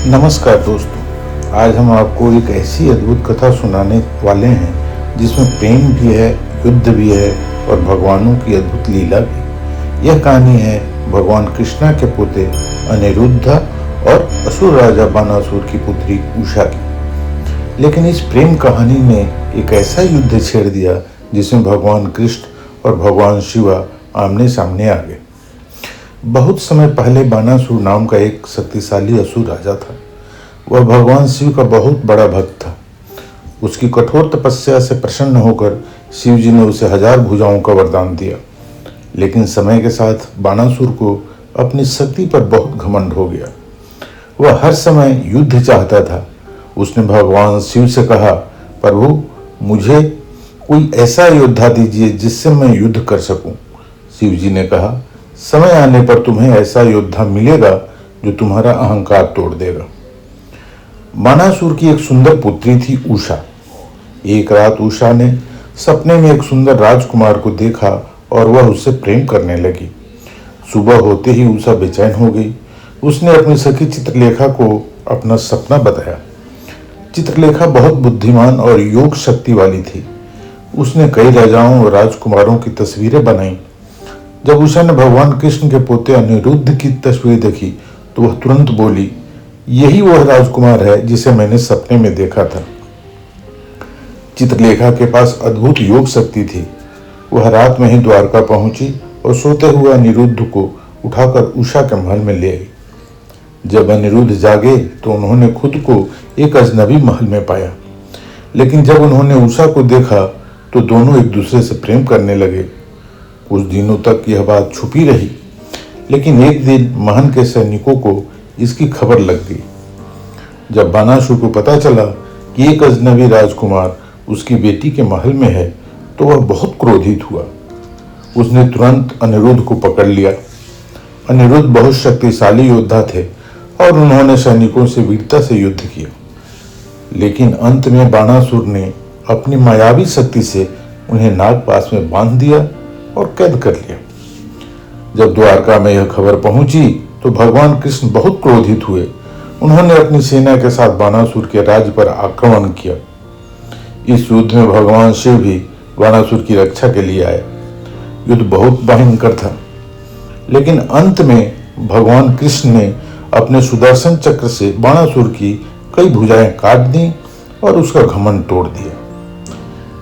नमस्कार दोस्तों, आज हम आपको एक ऐसी अद्भुत कथा सुनाने वाले हैं जिसमें प्रेम भी है, युद्ध भी है और भगवानों की अद्भुत लीला भी। यह कहानी है भगवान कृष्णा के पोते अनिरुद्ध और असुर राजा बानासुर की पुत्री उषा की। लेकिन इस प्रेम कहानी ने एक ऐसा युद्ध छेड़ दिया जिसमें भगवान कृष्ण और भगवान शिवा आमने सामने आ गए। बहुत समय पहले बानासुर नाम का एक शक्तिशाली असुर राजा था। वह भगवान शिव का बहुत बड़ा भक्त था। उसकी कठोर तपस्या से प्रसन्न होकर शिव जी ने उसे 1000 भुजाओं का वरदान दिया। लेकिन समय के साथ बानासुर को अपनी शक्ति पर बहुत घमंड हो गया। वह हर समय युद्ध चाहता था। उसने भगवान शिव से कहा, प्रभु मुझे कोई ऐसा योद्धा दीजिए जिससे मैं युद्ध कर सकूं। शिव जी ने कहा, समय आने पर तुम्हें ऐसा योद्धा मिलेगा जो तुम्हारा अहंकार तोड़ देगा। बानासुर की एक सुंदर पुत्री थी उषा। एक रात उषा ने सपने में एक सुंदर राजकुमार को देखा और वह उससे प्रेम करने लगी। सुबह होते ही उषा बेचैन हो गई। उसने अपनी सखी चित्रलेखा को अपना सपना बताया। चित्रलेखा बहुत बुद्धिमान और योग शक्ति वाली थी। उसने कई राजाओं और राजकुमारों की तस्वीरें बनाई। जब उषा ने भगवान कृष्ण के पोते अनिरुद्ध की तस्वीर देखी तो वह तुरंत बोली, यही वह राजकुमार है जिसे मैंने सपने में देखा था। चित्रलेखा के पास अद्भुत योग शक्ति थी। वह रात में ही द्वारका पहुंची और सोते हुए अनिरुद्ध को उठाकर उषा के महल में ले आई। जब अनिरुद्ध जागे तो उन्होंने खुद को एक अजनबी महल में पाया। लेकिन जब उन्होंने उषा को देखा तो दोनों एक दूसरे से प्रेम करने लगे। कुछ दिनों तक यह बात छुपी रही, लेकिन एक दिन महल के सैनिकों को इसकी खबर लग गई। जब बानासुर को पता चला कि एक अजनबी राजकुमार उसकी बेटी के महल में है तो वह बहुत क्रोधित हुआ। उसने तुरंत अनिरुद्ध को पकड़ लिया। अनिरुद्ध बहुत शक्तिशाली योद्धा थे और उन्होंने सैनिकों से वीरता से युद्ध किया। लेकिन अंत में बानासुर ने अपनी मायावी शक्ति से उन्हें नागपाश में बांध दिया और कैद कर लिया। जब द्वारका में यह खबर पहुंची तो भगवान कृष्ण बहुत क्रोधित हुए। उन्होंने अपनी सेना के साथ बानासुर के राज्य पर आक्रमण किया। इस युद्ध में भगवान शिव भी बानासुर की रक्षा के लिए आए। युद्ध बहुत भयंकर था, लेकिन अंत में भगवान कृष्ण ने अपने सुदर्शन चक्र से बानासुर की कई भुजाएं काट दी और उसका घमंड तोड़ दिया।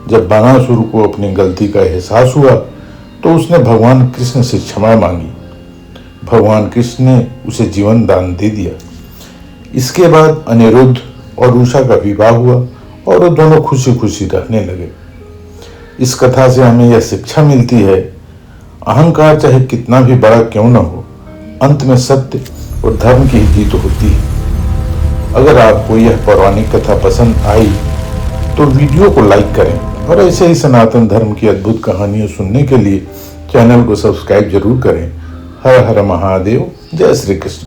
जब बानासुर को अपनी गलती का एहसास हुआ तो उसने भगवान कृष्ण से क्षमा मांगी। भगवान कृष्ण ने उसे जीवन दान दे दिया। इसके बाद अनिरुद्ध और उषा का विवाह हुआ और वो दोनों खुशी खुशी रहने लगे। इस कथा से हमें यह शिक्षा मिलती है, अहंकार चाहे कितना भी बड़ा क्यों न हो, अंत में सत्य और धर्म की ही जीत होती है। अगर आपको यह पौराणिक कथा पसंद आई तो वीडियो को लाइक करें और ऐसे ही सनातन धर्म की अद्भुत कहानियां सुनने के लिए चैनल को सब्सक्राइब जरूर करें। हर हर महादेव, जय श्री कृष्ण।